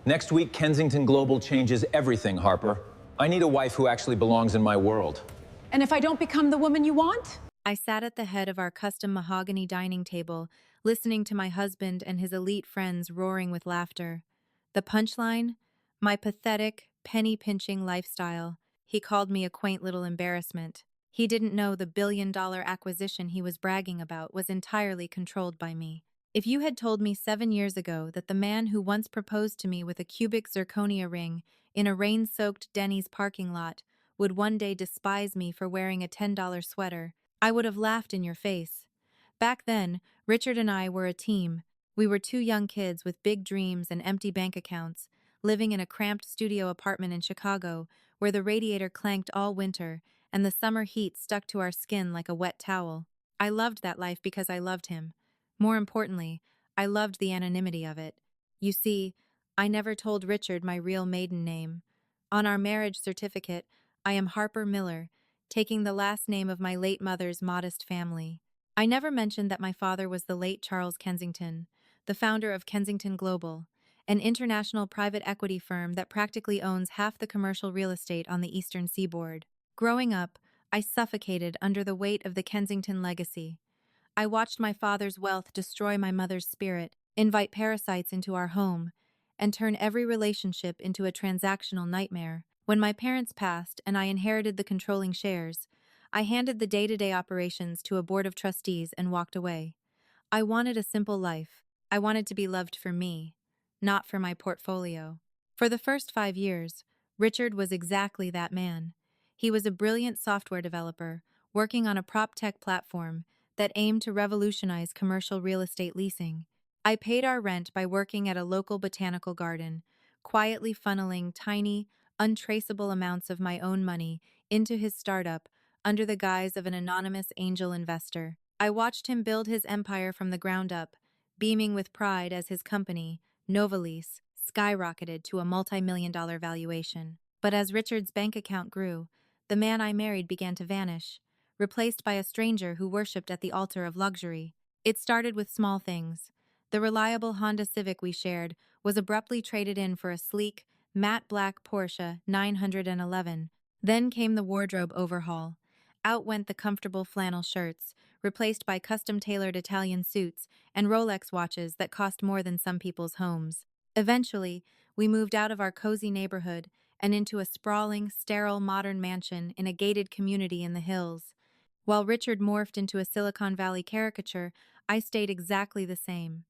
Next week, Kensington Global changes everything, Harper. I need a wife who actually belongs in my world. And if I don't become the woman you want? I sat at the head of our custom mahogany dining table, listening to my husband and his elite friends roaring with laughter. The punchline? My pathetic, penny-pinching lifestyle. He called me a quaint little embarrassment. He didn't know the billion-dollar acquisition he was bragging about was entirely controlled by me. If you had told me 7 years ago that the man who once proposed to me with a cubic zirconia ring in a rain-soaked Denny's parking lot would one day despise me for wearing a $10 sweater, I would have laughed in your face. Back then, Richard and I were a team. We were two young kids with big dreams and empty bank accounts, living in a cramped studio apartment in Chicago where the radiator clanked all winter and the summer heat stuck to our skin like a wet towel. I loved that life because I loved him. More importantly, I loved the anonymity of it. You see, I never told Richard my real maiden name. On our marriage certificate, I am Harper Miller, taking the last name of my late mother's modest family. I never mentioned that my father was the late Charles Kensington, the founder of Kensington Global, an international private equity firm that practically owns half the commercial real estate on the eastern seaboard. Growing up, I suffocated under the weight of the Kensington legacy. I watched my father's wealth destroy my mother's spirit, invite parasites into our home, and turn every relationship into a transactional nightmare. When my parents passed and I inherited the controlling shares, I handed the day-to-day operations to a board of trustees and walked away. I wanted a simple life. I wanted to be loved for me, not for my portfolio. For the first 5 years, Richard was exactly that man. He was a brilliant software developer, working on a prop tech platform that aimed to revolutionize commercial real estate leasing. I paid our rent by working at a local botanical garden, quietly funneling tiny, untraceable amounts of my own money into his startup under the guise of an anonymous angel investor. I watched him build his empire from the ground up, beaming with pride as his company, NovaLease, skyrocketed to a multi-million-dollar valuation. But as Richard's bank account grew, the man I married began to vanish, replaced by a stranger who worshipped at the altar of luxury. It started with small things. The reliable Honda Civic we shared was abruptly traded in for a sleek, matte black Porsche 911. Then came the wardrobe overhaul. Out went the comfortable flannel shirts, replaced by custom-tailored Italian suits and Rolex watches that cost more than some people's homes. Eventually, we moved out of our cozy neighborhood and into a sprawling, sterile modern mansion in a gated community in the hills. While Richard morphed into a Silicon Valley caricature, I stayed exactly the same.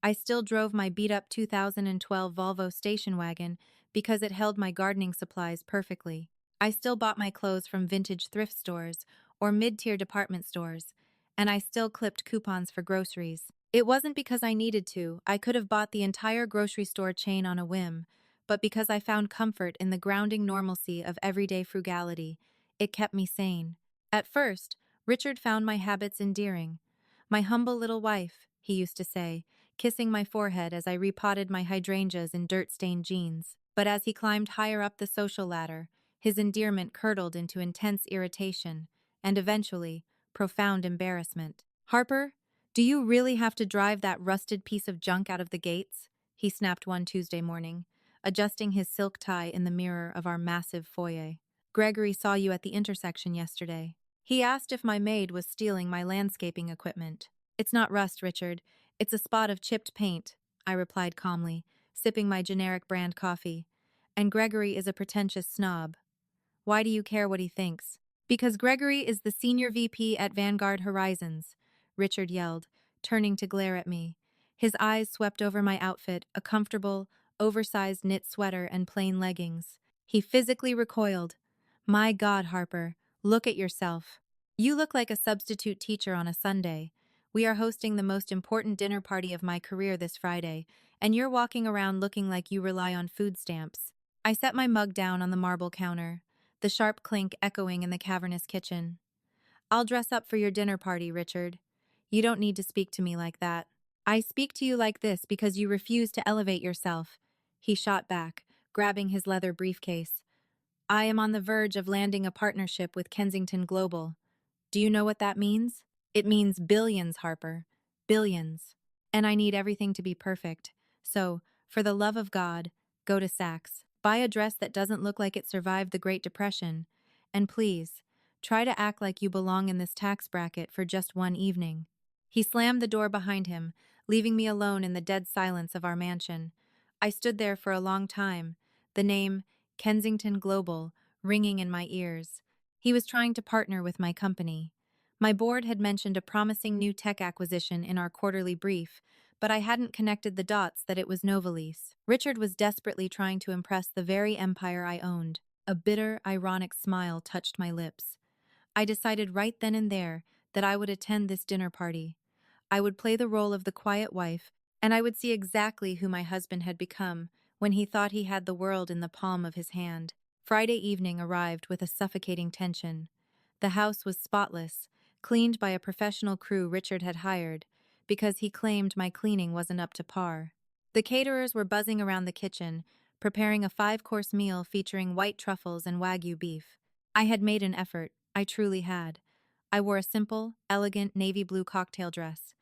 I still drove my beat-up 2012 Volvo station wagon because it held my gardening supplies perfectly. I still bought my clothes from vintage thrift stores or mid-tier department stores, and I still clipped coupons for groceries. It wasn't because I needed to. I could have bought the entire grocery store chain on a whim, but because I found comfort in the grounding normalcy of everyday frugality. It kept me sane. At first, Richard found my habits endearing. "My humble little wife," he used to say, kissing my forehead as I repotted my hydrangeas in dirt-stained jeans. But as he climbed higher up the social ladder, his endearment curdled into intense irritation, and eventually, profound embarrassment. "Harper, do you really have to drive that rusted piece of junk out of the gates?" he snapped one Tuesday morning, adjusting his silk tie in the mirror of our massive foyer. "Gregory saw you at the intersection yesterday. He asked if my maid was stealing my landscaping equipment." "It's not rust, Richard. It's a spot of chipped paint," I replied calmly, sipping my generic brand coffee. "And Gregory is a pretentious snob." "Why do you care what he thinks?" "Because Gregory is the senior VP at Vanguard Horizons," Richard yelled, turning to glare at me. His eyes swept over my outfit, a comfortable, oversized knit sweater and plain leggings. He physically recoiled. "My God, Harper, look at yourself. You look like a substitute teacher on a Sunday. We are hosting the most important dinner party of my career this Friday, and you're walking around looking like you rely on food stamps." I set my mug down on the marble counter, the sharp clink echoing in the cavernous kitchen. "I'll dress up for your dinner party, Richard. You don't need to speak to me like that." "I speak to you like this because you refuse to elevate yourself," he shot back, grabbing his leather briefcase. "I am on the verge of landing a partnership with Kensington Global. Do you know what that means? It means billions, Harper. Billions. And I need everything to be perfect. So, for the love of God, Go to Saks. Buy a dress that doesn't look like it survived the Great Depression. And please, try to act like you belong in this tax bracket for just one evening. He slammed the door behind him, leaving me alone in the dead silence of our mansion. I stood there for a long time, the name Kensington Global ringing in my ears. He was trying to partner with my company. My board had mentioned a promising new tech acquisition in our quarterly brief, but I hadn't connected the dots that it was NovaLease. Richard was desperately trying to impress the very empire I owned. A bitter, ironic smile touched my lips. I decided right then and there that I would attend this dinner party. I would play the role of the quiet wife, and I would see exactly who my husband had become when he thought he had the world in the palm of his hand. Friday evening arrived with a suffocating tension. The house was spotless, cleaned by a professional crew Richard had hired, because he claimed my cleaning wasn't up to par. The caterers were buzzing around the kitchen, preparing a 5-course meal featuring white truffles and Wagyu beef. I had made an effort, I truly had. I wore a simple, elegant navy blue cocktail dress.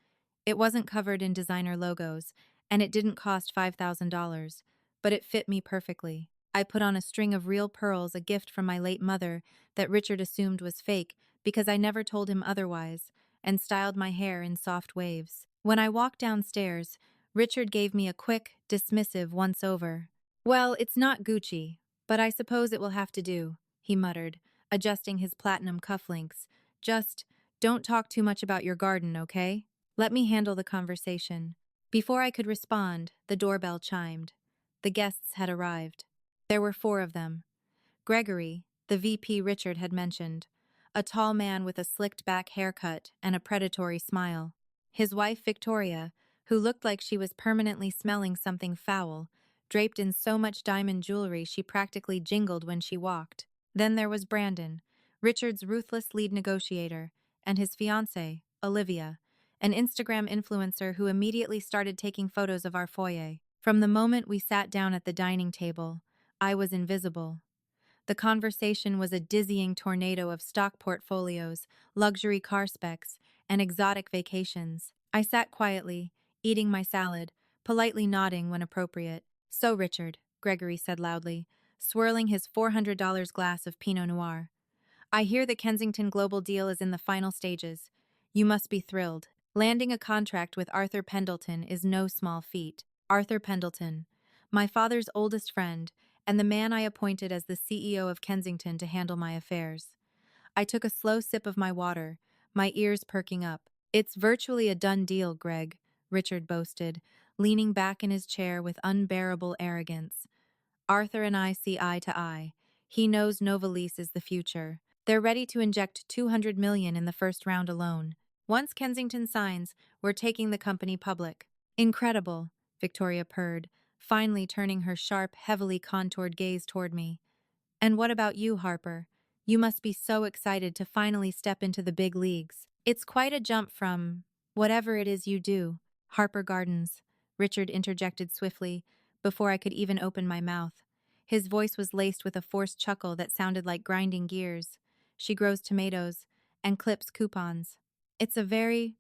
It wasn't covered in designer logos, and it didn't cost $5,000, but it fit me perfectly. I put on a string of real pearls, a gift from my late mother that Richard assumed was fake because I never told him otherwise, and styled my hair in soft waves. When I walked downstairs, Richard gave me a quick, dismissive once-over. "Well, it's not Gucci, but I suppose it will have to do," he muttered, adjusting his platinum cufflinks. "Just don't talk too much about your garden, okay? Let me handle the conversation." Before I could respond, the doorbell chimed. The guests had arrived. There were 4 of them. Gregory, the VP Richard had mentioned, a tall man with a slicked-back haircut and a predatory smile. His wife Victoria, who looked like she was permanently smelling something foul, draped in so much diamond jewelry she practically jingled when she walked. Then there was Brandon, Richard's ruthless lead negotiator, and his fiancée, Olivia, an Instagram influencer who immediately started taking photos of our foyer. From the moment we sat down at the dining table, I was invisible. The conversation was a dizzying tornado of stock portfolios, luxury car specs, and exotic vacations. I sat quietly, eating my salad, politely nodding when appropriate. "So, Richard," Gregory said loudly, swirling his $400 glass of Pinot Noir, "I hear the Kensington Global deal is in the final stages. You must be thrilled. Landing a contract with Arthur Pendleton is no small feat." Arthur Pendleton, my father's oldest friend, and the man I appointed as the CEO of Kensington to handle my affairs. I took a slow sip of my water, my ears perking up. "It's virtually a done deal, Greg," Richard boasted, leaning back in his chair with unbearable arrogance. "Arthur and I see eye to eye. He knows NovaLease is the future. They're ready to inject $200 million in the first round alone. Once Kensington signs, we're taking the company public." "Incredible," Victoria purred, finally turning her sharp, heavily contoured gaze toward me. "And what about you, Harper? You must be so excited to finally step into the big leagues. It's quite a jump from whatever it is you do." "Harper Gardens," Richard interjected swiftly, before I could even open my mouth. His voice was laced with a forced chuckle that sounded like grinding gears. "She grows tomatoes and clips coupons. It's a very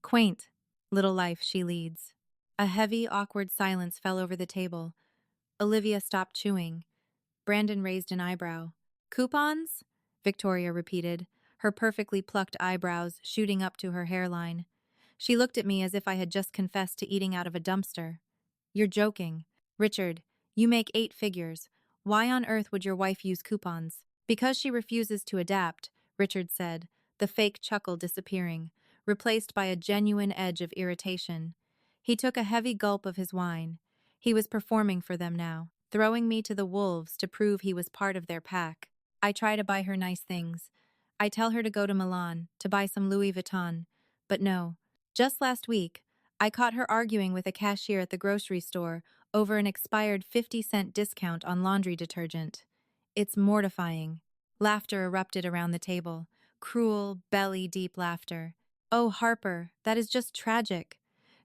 quaint little life she leads." A heavy, awkward silence fell over the table. Olivia stopped chewing. Brandon raised an eyebrow. "Coupons?" Victoria repeated, her perfectly plucked eyebrows shooting up to her hairline. She looked at me as if I had just confessed to eating out of a dumpster. "You're joking. Richard, you make 8 figures. Why on earth would your wife use coupons?" "Because she refuses to adapt," Richard said, the fake chuckle disappearing, replaced by a genuine edge of irritation. He took a heavy gulp of his wine. He was performing for them now, throwing me to the wolves to prove he was part of their pack. I try to buy her nice things. I tell her to go to Milan, to buy some Louis Vuitton. But no. Just last week, I caught her arguing with a cashier at the grocery store over an expired 50-cent discount on laundry detergent. It's mortifying. Laughter erupted around the table. Cruel, belly-deep laughter. "Oh, Harper, that is just tragic,"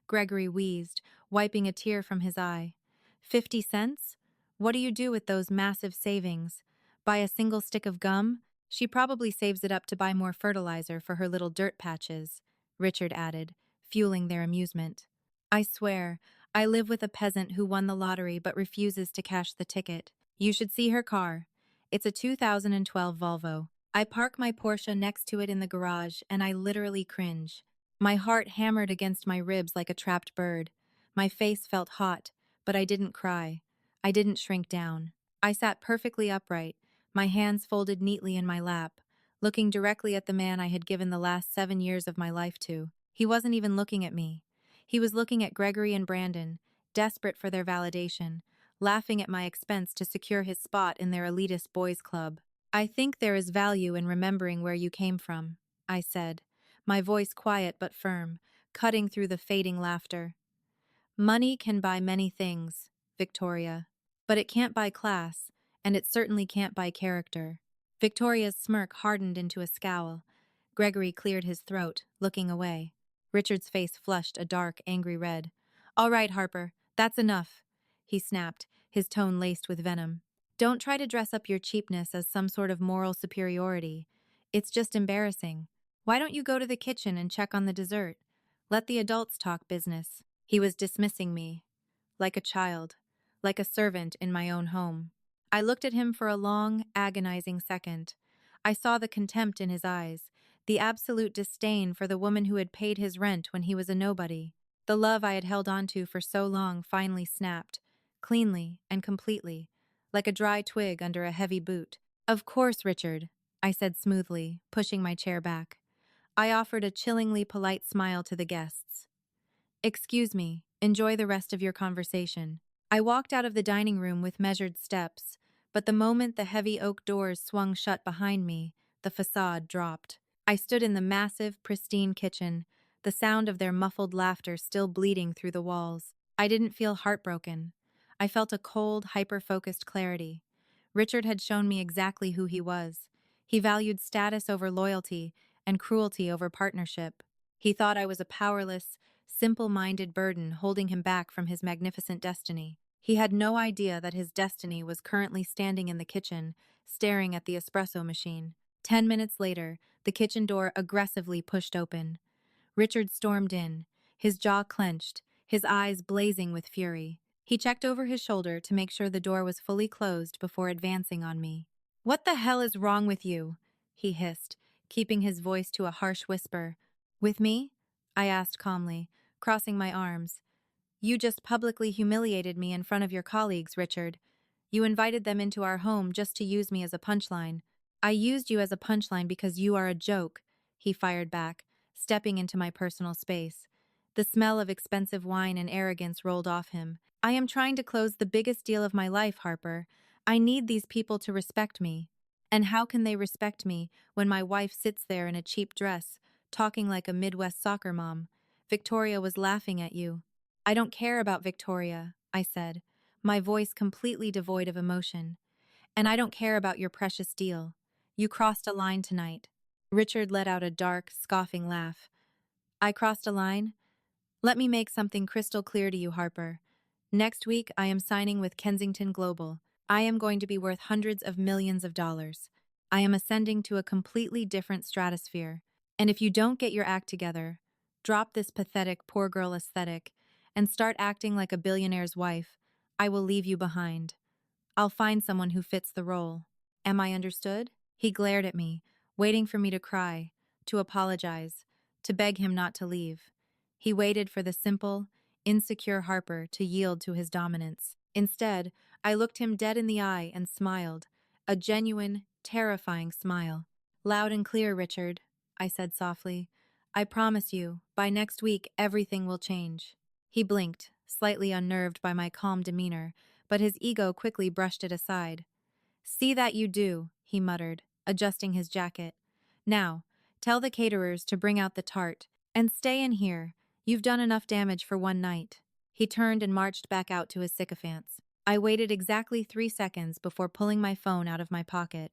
Gregory wheezed, wiping a tear from his eye. 50 cents? What do you do with those massive savings? Buy a single stick of gum? She probably saves it up to buy more fertilizer for her little dirt patches," Richard added, fueling their amusement. "I swear, I live with a peasant who won the lottery but refuses to cash the ticket. You should see her car. It's a 2012 Volvo. I park my Porsche next to it in the garage and I literally cringe. My heart hammered against my ribs like a trapped bird. My face felt hot, but I didn't cry. I didn't shrink down. I sat perfectly upright, my hands folded neatly in my lap, looking directly at the man I had given the last 7 years of my life to. He wasn't even looking at me. He was looking at Gregory and Brandon, desperate for their validation, laughing at my expense to secure his spot in their elitist boys' club. I think there is value in remembering where you came from, I said, my voice quiet but firm, cutting through the fading laughter. Money can buy many things, Victoria, but it can't buy class, and it certainly can't buy character. Victoria's smirk hardened into a scowl. Gregory cleared his throat, looking away. Richard's face flushed a dark, angry red. All right, Harper, that's enough, he snapped, his tone laced with venom. Don't try to dress up your cheapness as some sort of moral superiority. It's just embarrassing. Why don't you go to the kitchen and check on the dessert? Let the adults talk business. He was dismissing me, like a child, like a servant in my own home. I looked at him for a long, agonizing second. I saw the contempt in his eyes, the absolute disdain for the woman who had paid his rent when he was a nobody. The love I had held onto for so long finally snapped, cleanly and completely, like a dry twig under a heavy boot. Of course, Richard, I said smoothly, pushing my chair back. I offered a chillingly polite smile to the guests. Excuse me, enjoy the rest of your conversation. I walked out of the dining room with measured steps, but the moment the heavy oak doors swung shut behind me, the facade dropped. I stood in the massive, pristine kitchen, the sound of their muffled laughter still bleeding through the walls. I didn't feel heartbroken. I felt a cold, hyper-focused clarity. Richard had shown me exactly who he was. He valued status over loyalty and cruelty over partnership. He thought I was a powerless, simple-minded burden holding him back from his magnificent destiny. He had no idea that his destiny was currently standing in the kitchen, staring at the espresso machine. 10 minutes later, the kitchen door aggressively pushed open. Richard stormed in, his jaw clenched, his eyes blazing with fury. He checked over his shoulder to make sure the door was fully closed before advancing on me. "What the hell is wrong with you?" he hissed, keeping his voice to a harsh whisper. "With me?" I asked calmly, crossing my arms. "You just publicly humiliated me in front of your colleagues, Richard. You invited them into our home just to use me as a punchline." "I used you as a punchline because you are a joke," he fired back, stepping into my personal space. The smell of expensive wine and arrogance rolled off him. "I am trying to close the biggest deal of my life, Harper. I need these people to respect me. And how can they respect me when my wife sits there in a cheap dress, talking like a Midwest soccer mom? Victoria was laughing at you." "I don't care about Victoria," I said, my voice completely devoid of emotion. "And I don't care about your precious deal. You crossed a line tonight." Richard let out a dark, scoffing laugh. "I crossed a line? Let me make something crystal clear to you, Harper. Next week, I am signing with Kensington Global. I am going to be worth hundreds of millions of dollars. I am ascending to a completely different stratosphere. And if you don't get your act together, drop this pathetic poor girl aesthetic, and start acting like a billionaire's wife, I will leave you behind. I'll find someone who fits the role. Am I understood?" He glared at me, waiting for me to cry, to apologize, to beg him not to leave. He waited for the simple, insecure Harper to yield to his dominance. Instead, I looked him dead in the eye and smiled, a genuine, terrifying smile. "Loud and clear, Richard," I said softly. "I promise you, by next week everything will change." He blinked, slightly unnerved by my calm demeanor, but his ego quickly brushed it aside. "See that you do," he muttered, adjusting his jacket. "Now, tell the caterers to bring out the tart, and stay in here. You've done enough damage for one night." He turned and marched back out to his sycophants. I waited exactly 3 seconds before pulling my phone out of my pocket.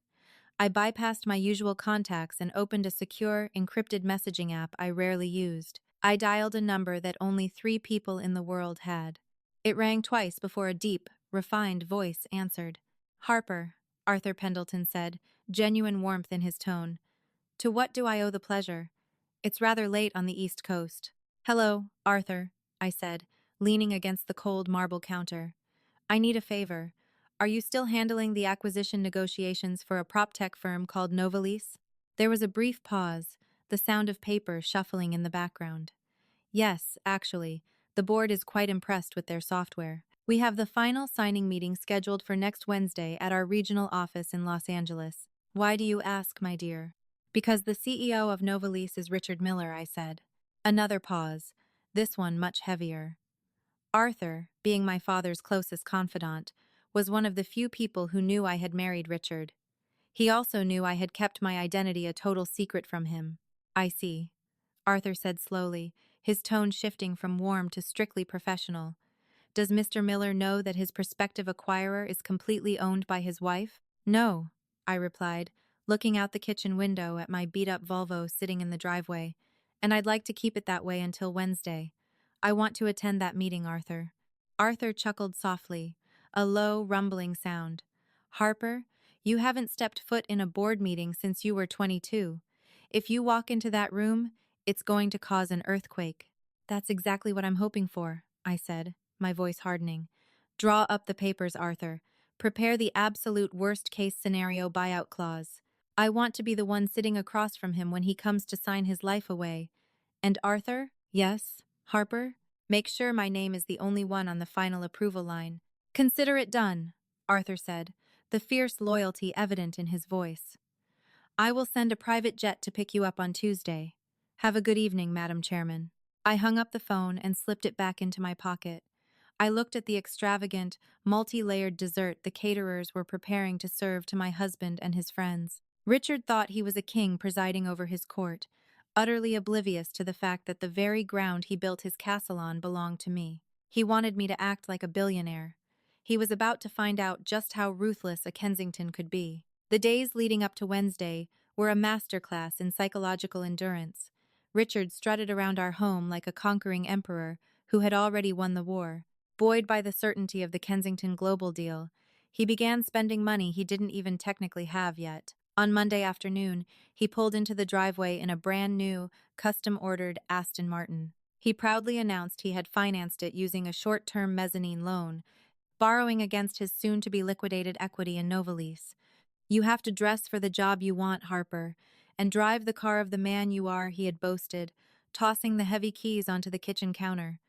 I bypassed my usual contacts and opened a secure, encrypted messaging app I rarely used. I dialed a number that only 3 people in the world had. It rang twice before a deep, refined voice answered. "Harper," Arthur Pendleton said, genuine warmth in his tone. "To what do I owe the pleasure? It's rather late on the East Coast." "Hello, Arthur," I said, leaning against the cold marble counter. I need a favor. Are you still handling the acquisition negotiations for a prop tech firm called NovaLease? There was a brief pause, the sound of paper shuffling in the background. Yes, actually, the board is quite impressed with their software. We have the final signing meeting scheduled for next Wednesday at our regional office in Los Angeles. Why do you ask, my dear? Because the CEO of NovaLease is Richard Miller, I said. Another pause, this one much heavier. Arthur, being my father's closest confidant, was one of the few people who knew I had married Richard. He also knew I had kept my identity a total secret from him. I see, Arthur said slowly, his tone shifting from warm to strictly professional. Does Mr. Miller know that his prospective acquirer is completely owned by his wife? No, I replied, looking out the kitchen window at my beat-up Volvo sitting in the driveway, and I'd like to keep it that way until Wednesday. I want to attend that meeting, Arthur. Arthur chuckled softly, a low, rumbling sound. Harper, you haven't stepped foot in a board meeting since you were 22. If you walk into that room, it's going to cause an earthquake. That's exactly what I'm hoping for, I said, my voice hardening. Draw up the papers, Arthur. Prepare the absolute worst-case scenario buyout clause. I want to be the one sitting across from him when he comes to sign his life away. And Arthur? Yes, Harper? Make sure my name is the only one on the final approval line. Consider it done, Arthur said, the fierce loyalty evident in his voice. I will send a private jet to pick you up on Tuesday. Have a good evening, Madam Chairman. I hung up the phone and slipped it back into my pocket. I looked at the extravagant, multi-layered dessert the caterers were preparing to serve to my husband and his friends. Richard thought he was a king presiding over his court, utterly oblivious to the fact that the very ground he built his castle on belonged to me. He wanted me to act like a billionaire. He was about to find out just how ruthless a Kensington could be. The days leading up to Wednesday were a masterclass in psychological endurance. Richard strutted around our home like a conquering emperor who had already won the war. Buoyed by the certainty of the Kensington Global deal, he began spending money he didn't even technically have yet. On Monday afternoon, he pulled into the driveway in a brand-new, custom-ordered Aston Martin. He proudly announced he had financed it using a short-term mezzanine loan, borrowing against his soon-to-be liquidated equity in NovaLease. You have to dress for the job you want, Harper, and drive the car of the man you are, he had boasted, tossing the heavy keys onto the kitchen counter.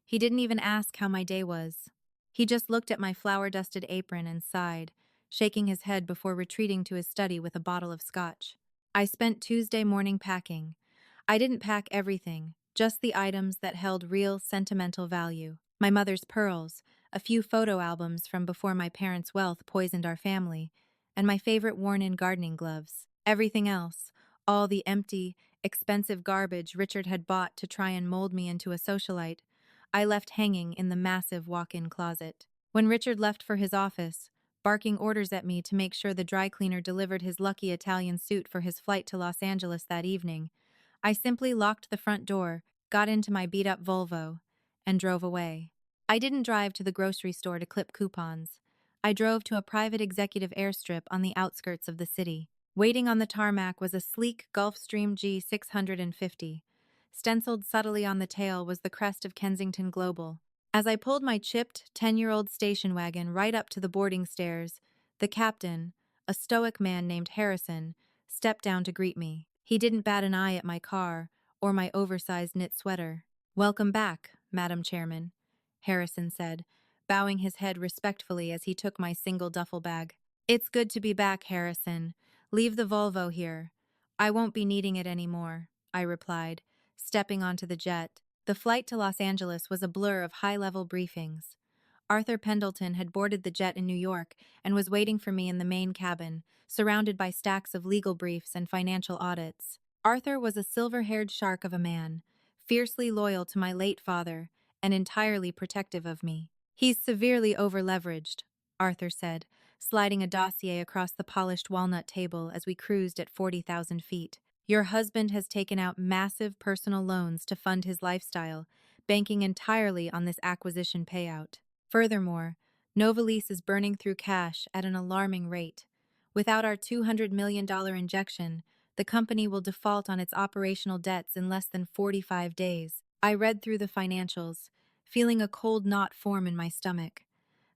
He didn't even ask how my day was. He just looked at my flour-dusted apron and sighed, shaking his head before retreating to his study with a bottle of scotch. I spent Tuesday morning packing. I didn't pack everything, just the items that held real sentimental value. My mother's pearls, a few photo albums from before my parents' wealth poisoned our family, and my favorite worn-in gardening gloves. Everything else, all the empty, expensive garbage Richard had bought to try and mold me into a socialite, I left hanging in the massive walk-in closet. When Richard left for his office, barking orders at me to make sure the dry cleaner delivered his lucky Italian suit for his flight to Los Angeles that evening, I simply locked the front door, got into my beat-up Volvo, and drove away. I didn't drive to the grocery store to clip coupons. I drove to a private executive airstrip on the outskirts of the city. Waiting on the tarmac was a sleek Gulfstream G650. Stenciled subtly on the tail was the crest of Kensington Global. As I pulled my chipped, 10-year-old station wagon right up to the boarding stairs, the captain, a stoic man named Harrison, stepped down to greet me. He didn't bat an eye at my car or my oversized knit sweater. "Welcome back, Madam Chairman," Harrison said, bowing his head respectfully as he took my single duffel bag. "It's good to be back, Harrison. Leave the Volvo here. I won't be needing it anymore," I replied, stepping onto the jet. The flight to Los Angeles was a blur of high-level briefings. Arthur Pendleton had boarded the jet in New York and was waiting for me in the main cabin, surrounded by stacks of legal briefs and financial audits. Arthur was a silver-haired shark of a man, fiercely loyal to my late father and entirely protective of me. "He's severely over-leveraged," Arthur said, sliding a dossier across the polished walnut table as we cruised at 40,000 feet. "Your husband has taken out massive personal loans to fund his lifestyle, banking entirely on this acquisition payout. Furthermore, NovaLease is burning through cash at an alarming rate. Without our $200 million injection, the company will default on its operational debts in less than 45 days. I read through the financials, feeling a cold knot form in my stomach.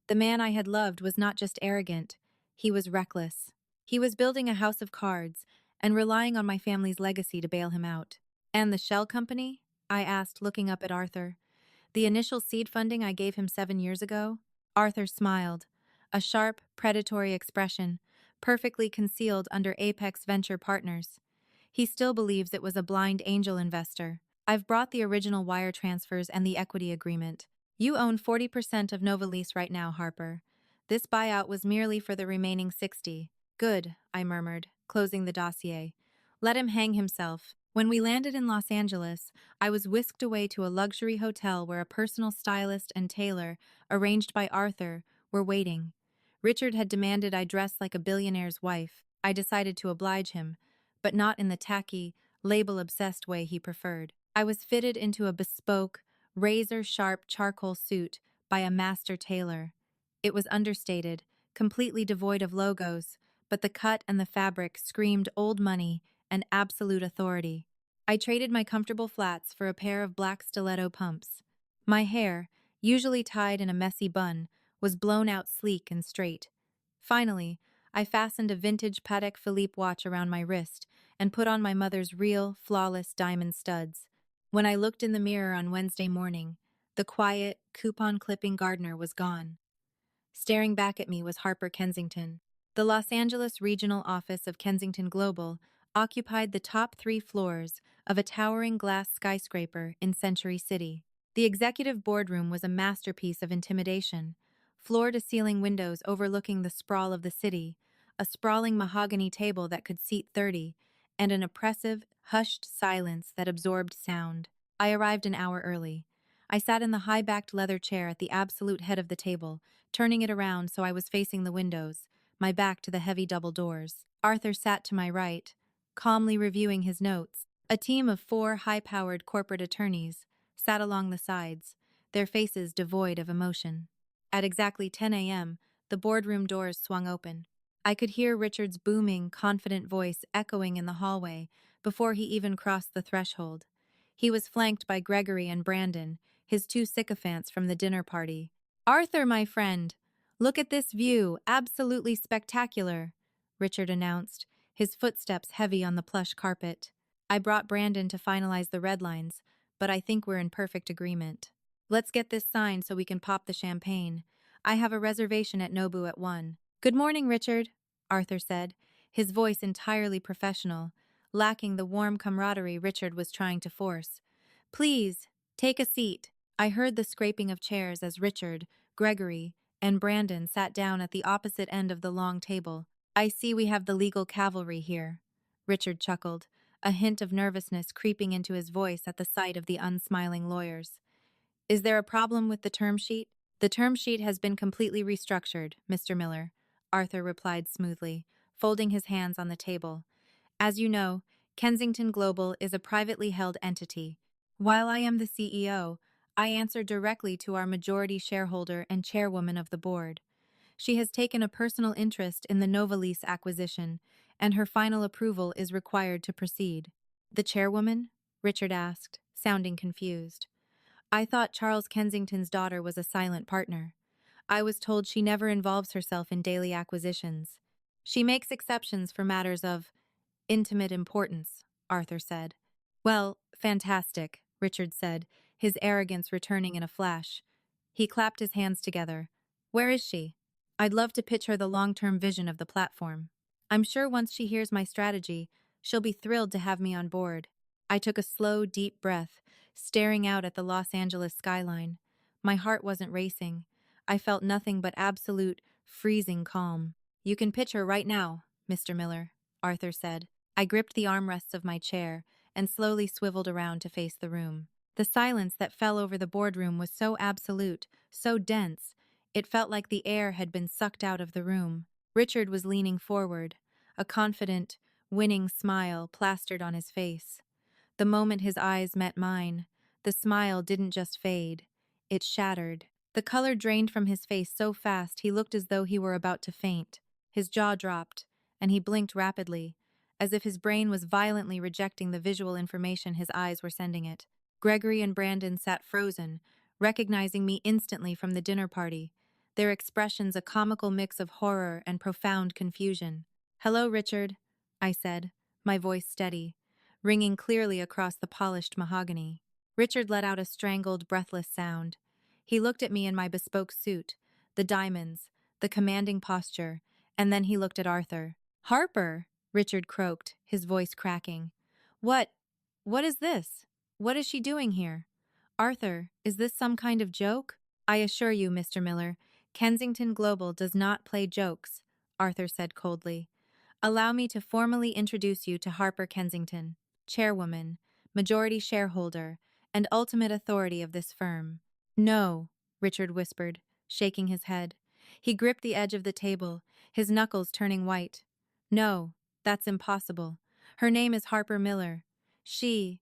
The man I had loved was not just arrogant, he was reckless. He was building a house of cards and relying on my family's legacy to bail him out. And the shell company? I asked, looking up at Arthur. The initial seed funding I gave him 7 years ago? Arthur smiled, a sharp, predatory expression, perfectly concealed under Apex Venture Partners. He still believes it was a blind angel investor. I've brought the original wire transfers and the equity agreement. You own 40% of NovaLease right now, Harper. This buyout was merely for the remaining 60. Good, I murmured, closing the dossier. Let him hang himself. When we landed in Los Angeles, I was whisked away to a luxury hotel where a personal stylist and tailor, arranged by Arthur, were waiting. Richard had demanded I dress like a billionaire's wife. I decided to oblige him, but not in the tacky, label-obsessed way he preferred. I was fitted into a bespoke, razor-sharp charcoal suit by a master tailor. It was understated, completely devoid of logos, but the cut and the fabric screamed old money and absolute authority. I traded my comfortable flats for a pair of black stiletto pumps. My hair, usually tied in a messy bun, was blown out sleek and straight. Finally, I fastened a vintage Patek Philippe watch around my wrist and put on my mother's real, flawless diamond studs. When I looked in the mirror on Wednesday morning, the quiet, coupon-clipping gardener was gone. Staring back at me was Harper Kensington. The Los Angeles regional office of Kensington Global occupied the top 3 floors of a towering glass skyscraper in Century City. The executive boardroom was a masterpiece of intimidation, floor-to-ceiling windows overlooking the sprawl of the city, a sprawling mahogany table that could seat 30, and an oppressive, hushed silence that absorbed sound. I arrived an hour early. I sat in the high-backed leather chair at the absolute head of the table, turning it around so I was facing the windows, my back to the heavy double doors. Arthur sat to my right, calmly reviewing his notes. A team of 4 high-powered corporate attorneys sat along the sides, their faces devoid of emotion. At exactly 10 a.m., the boardroom doors swung open. I could hear Richard's booming, confident voice echoing in the hallway before he even crossed the threshold. He was flanked by Gregory and Brandon, his 2 sycophants from the dinner party. "Arthur, my friend, look at this view, absolutely spectacular," Richard announced, his footsteps heavy on the plush carpet. I brought Brandon to finalize the red lines, but I think we're in perfect agreement. Let's get this signed so we can pop the champagne. I have a reservation at Nobu at 1. "Good morning, Richard," Arthur said, his voice entirely professional, lacking the warm camaraderie Richard was trying to force. "Please, take a seat." I heard the scraping of chairs as Richard, Gregory, and Brandon sat down at the opposite end of the long table. "I see we have the legal cavalry here," Richard chuckled, a hint of nervousness creeping into his voice at the sight of the unsmiling lawyers. "Is there a problem with the term sheet?" "The term sheet has been completely restructured, Mr. Miller," Arthur replied smoothly, folding his hands on the table. "As you know, Kensington Global is a privately held entity. While I am the CEO, I answer directly to our majority shareholder and chairwoman of the board. She has taken a personal interest in the NovaLease acquisition, and her final approval is required to proceed." "The chairwoman?" Richard asked, sounding confused. "I thought Charles Kensington's daughter was a silent partner. I was told she never involves herself in daily acquisitions. She makes exceptions for matters of intimate importance," Arthur said. "Well, fantastic," Richard said, his arrogance returning in a flash. He clapped his hands together. "Where is she? I'd love to pitch her the long-term vision of the platform. I'm sure once she hears my strategy, she'll be thrilled to have me on board." I took a slow, deep breath, staring out at the Los Angeles skyline. My heart wasn't racing. I felt nothing but absolute, freezing calm. "You can pitch her right now, Mr. Miller," Arthur said. I gripped the armrests of my chair and slowly swiveled around to face the room. The silence that fell over the boardroom was so absolute, so dense, it felt like the air had been sucked out of the room. Richard was leaning forward, a confident, winning smile plastered on his face. The moment his eyes met mine, the smile didn't just fade, it shattered. The color drained from his face so fast he looked as though he were about to faint. His jaw dropped, and he blinked rapidly, as if his brain was violently rejecting the visual information his eyes were sending it. Gregory and Brandon sat frozen, recognizing me instantly from the dinner party, their expressions a comical mix of horror and profound confusion. "Hello, Richard," I said, my voice steady, ringing clearly across the polished mahogany. Richard let out a strangled, breathless sound. He looked at me in my bespoke suit, the diamonds, the commanding posture, and then he looked at Arthur. "Harper," Richard croaked, his voice cracking. What is this? What is she doing here? Arthur, is this some kind of joke?" "I assure you, Mr. Miller, Kensington Global does not play jokes," Arthur said coldly. "Allow me to formally introduce you to Harper Kensington, chairwoman, majority shareholder, and ultimate authority of this firm." "No," Richard whispered, shaking his head. He gripped the edge of the table, his knuckles turning white. "No, that's impossible. Her name is Harper Miller. She,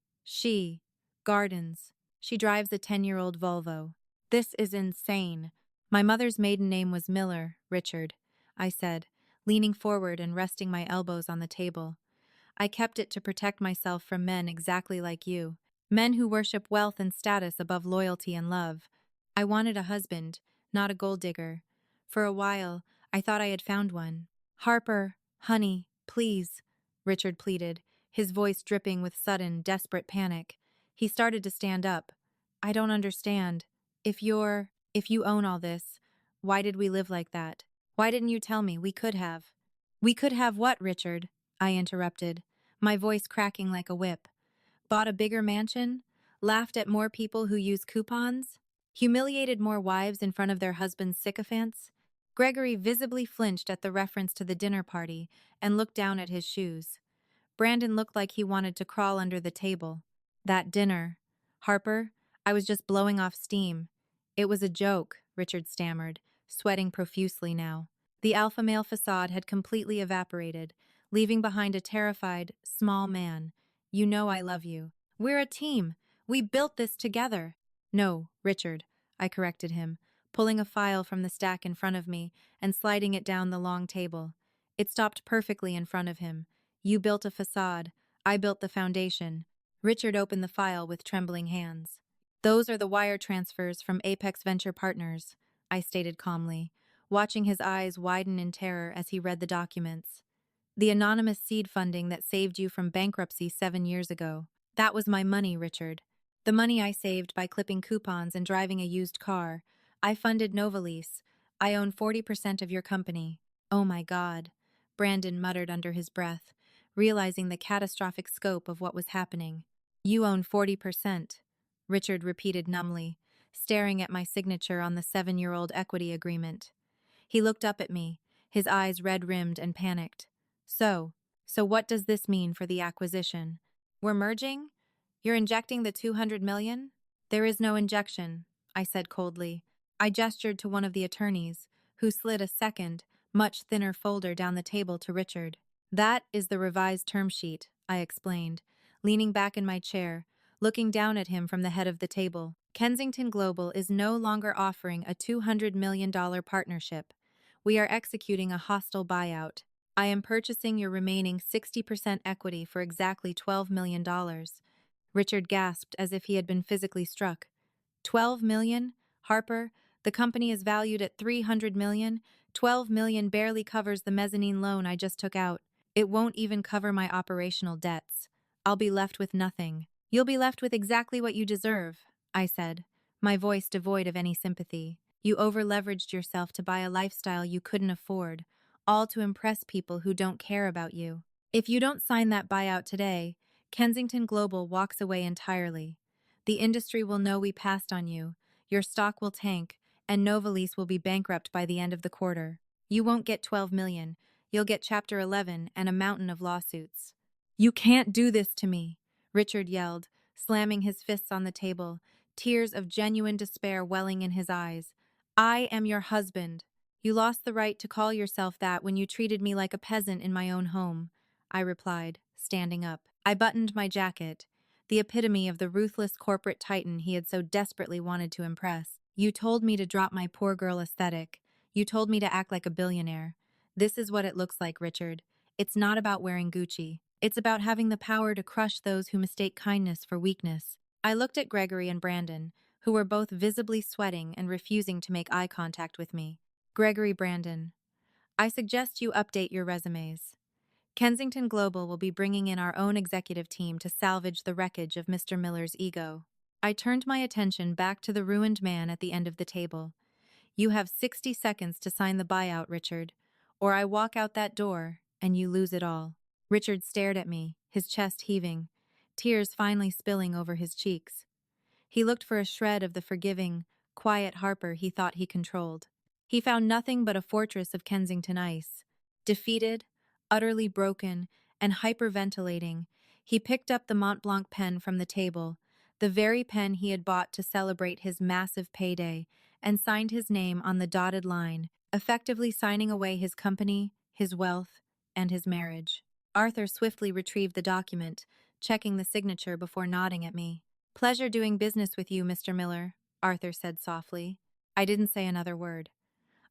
Gardens. She drives a 10-year-old Volvo. This is insane." "My mother's maiden name was Miller, Richard," I said, leaning forward and resting my elbows on the table. "I kept it to protect myself from men exactly like you, men who worship wealth and status above loyalty and love. I wanted a husband, not a gold digger. For a while, I thought I had found one." "Harper, honey, please," Richard pleaded, his voice dripping with sudden, desperate panic. He started to stand up. "I don't understand. If you own all this, why did we live like that? Why didn't you tell me? We could have." "We could have what, Richard?" I interrupted, my voice cracking like a whip. "Bought a bigger mansion? Laughed at more people who use coupons? Humiliated more wives in front of their husbands' sycophants?" Gregory visibly flinched at the reference to the dinner party and looked down at his shoes. Brandon looked like he wanted to crawl under the table. "That dinner. Harper, I was just blowing off steam. It was a joke," Richard stammered, sweating profusely now. The alpha male facade had completely evaporated, leaving behind a terrified, small man. "You know I love you. We're a team. We built this together." "No, Richard," I corrected him, pulling a file from the stack in front of me and sliding it down the long table. It stopped perfectly in front of him. "You built a facade. I built the foundation." Richard opened the file with trembling hands. "Those are the wire transfers from Apex Venture Partners," I stated calmly, watching his eyes widen in terror as he read the documents. "The anonymous seed funding that saved you from bankruptcy 7 years ago. That was my money, Richard. The money I saved by clipping coupons and driving a used car. I funded NovaLease. I own 40% of your company." "Oh my God," Brandon muttered under his breath, realizing the catastrophic scope of what was happening. "You own 40%, Richard repeated numbly, staring at my signature on the 7-year-old equity agreement. He looked up at me, his eyes red-rimmed and panicked. So what does this mean for the acquisition? We're merging? You're injecting the $200 million? "There is no injection," I said coldly. I gestured to one of the attorneys, who slid a second, much thinner folder down the table to Richard. "That is the revised term sheet," I explained, leaning back in my chair, looking down at him from the head of the table. "Kensington Global is no longer offering a $200 million partnership. We are executing a hostile buyout. I am purchasing your remaining 60% equity for exactly $12 million. Richard gasped as if he had been physically struck. "12 million? Harper, the company is valued at $300 million. 12 million barely covers the mezzanine loan I just took out. It won't even cover my operational debts. I'll be left with nothing." "You'll be left with exactly what you deserve," I said, my voice devoid of any sympathy. "You over-leveraged yourself to buy a lifestyle you couldn't afford, all to impress people who don't care about you. If you don't sign that buyout today, Kensington Global walks away entirely. The industry will know we passed on you, your stock will tank, and NovaLease will be bankrupt by the end of the quarter. You won't get 12 million, you'll get Chapter 11 and a mountain of lawsuits." "You can't do this to me," Richard yelled, slamming his fists on the table, tears of genuine despair welling in his eyes. "I am your husband. You lost the right to call yourself that when you treated me like a peasant in my own home," I replied, standing up. I buttoned my jacket, the epitome of the ruthless corporate titan he had so desperately wanted to impress. "You told me to drop my poor girl aesthetic. You told me to act like a billionaire. This is what it looks like, Richard. It's not about wearing Gucci. It's about having the power to crush those who mistake kindness for weakness." I looked at Gregory and Brandon, who were both visibly sweating and refusing to make eye contact with me. Gregory Brandon, I suggest you update your resumes. Kensington Global will be bringing in our own executive team to salvage the wreckage of Mr. Miller's ego. I turned my attention back to the ruined man at the end of the table. You have 60 seconds to sign the buyout, Richard, or I walk out that door and you lose it all. Richard stared at me, his chest heaving, tears finally spilling over his cheeks. He looked for a shred of the forgiving, quiet Harper he thought he controlled. He found nothing but a fortress of Kensington ice. Defeated, utterly broken, and hyperventilating, he picked up the Mont Blanc pen from the table, the very pen he had bought to celebrate his massive payday, and signed his name on the dotted line, effectively signing away his company, his wealth, and his marriage. Arthur swiftly retrieved the document, checking the signature before nodding at me. "Pleasure doing business with you, Mr. Miller," Arthur said softly. I didn't say another word.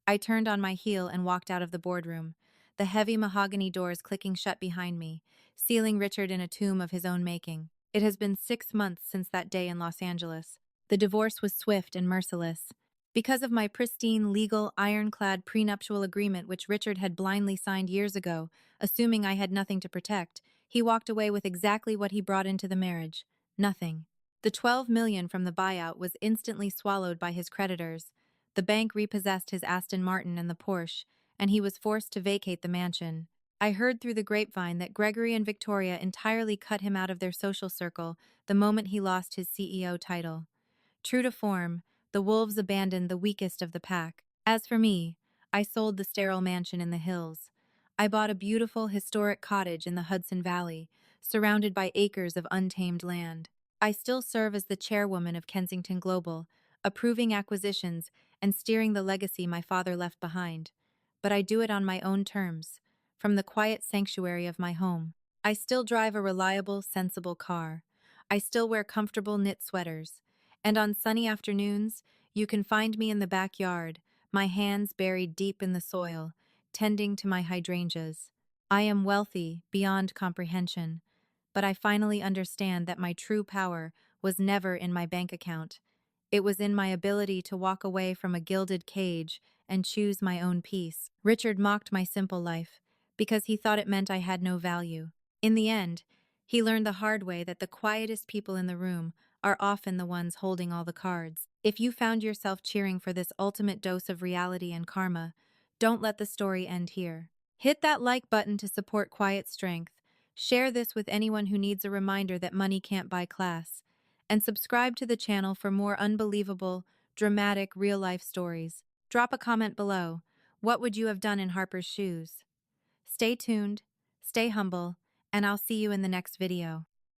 I turned on my heel and walked out of the boardroom, the heavy mahogany doors clicking shut behind me, sealing Richard in a tomb of his own making. It has been 6 months since that day in Los Angeles. The divorce was swift and merciless. Because of my pristine, legal, ironclad prenuptial agreement which Richard had blindly signed years ago, assuming I had nothing to protect, he walked away with exactly what he brought into the marriage: nothing. The $12 million from the buyout was instantly swallowed by his creditors. The bank repossessed his Aston Martin and the Porsche, and he was forced to vacate the mansion. I heard through the grapevine that Gregory and Victoria entirely cut him out of their social circle the moment he lost his CEO title. True to form, the wolves abandoned the weakest of the pack. As for me, I sold the sterile mansion in the hills. I bought a beautiful, historic cottage in the Hudson Valley, surrounded by acres of untamed land. I still serve as the chairwoman of Kensington Global, approving acquisitions and steering the legacy my father left behind. But I do it on my own terms, from the quiet sanctuary of my home. I still drive a reliable, sensible car. I still wear comfortable knit sweaters. And on sunny afternoons, you can find me in the backyard, my hands buried deep in the soil, tending to my hydrangeas. I am wealthy beyond comprehension, but I finally understand that my true power was never in my bank account. It was in my ability to walk away from a gilded cage and choose my own peace. Richard mocked my simple life because he thought it meant I had no value. In the end, he learned the hard way that the quietest people in the room are often the ones holding all the cards. If you found yourself cheering for this ultimate dose of reality and karma, don't let the story end here. Hit that like button to support Quiet Strength. Share this with anyone who needs a reminder that money can't buy class. And subscribe to the channel for more unbelievable, dramatic, real-life stories. Drop a comment below. What would you have done in Harper's shoes? Stay tuned, stay humble, and I'll see you in the next video.